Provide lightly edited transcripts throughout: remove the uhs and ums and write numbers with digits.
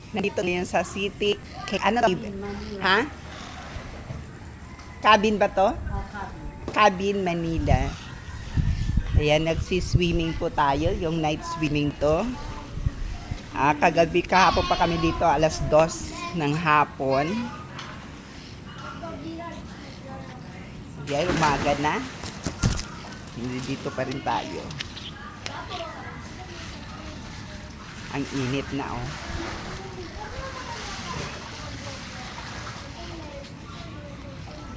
Nandito ngayon sa city. Ano to? Ha? Cabin ba to? Cabin, Manila. Ayan, nagsiswimming po tayo. Yung night swimming to. Kagabi, kahapon pa kami dito, alas 2 ng hapon. Ayan, umaga na. Hindi dito pa rin tayo. Ang init na, oh.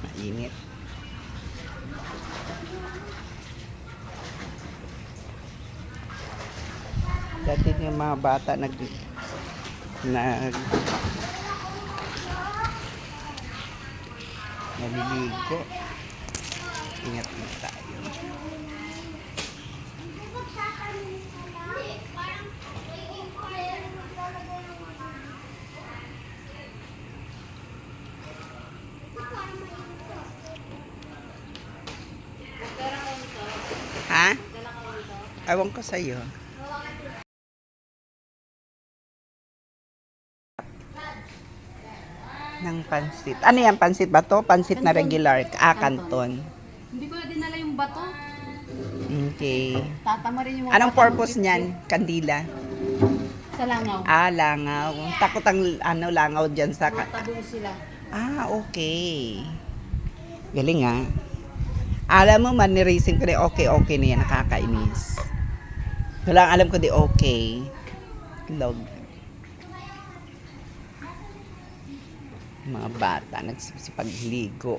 Mainit. Dati yung mga bata naliligo. Ingat na tayo. Ha? Ewan ko sa'yo. Ng pansit. Ano yan? Pansit ba to? Pansit na regular. Canton. Hindi ko na dinala yung bato. Okay. Tatama rin yung mga Anong bata purpose ng niyan? Kandila? Sa langaw. Langaw. Takot ang langaw dyan sa... Matabo sila. Okay. Galing ah. Alam mo, man-racing ko na okay na yan. Nakakainis. Walang alam ko di okay. Log. Mga bata nagsisipagligo.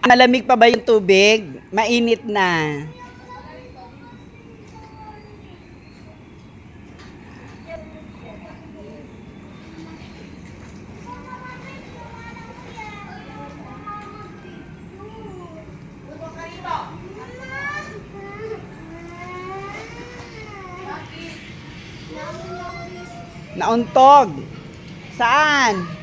Malamig pa ba yung tubig? Mainit na. Nauntog. Saan?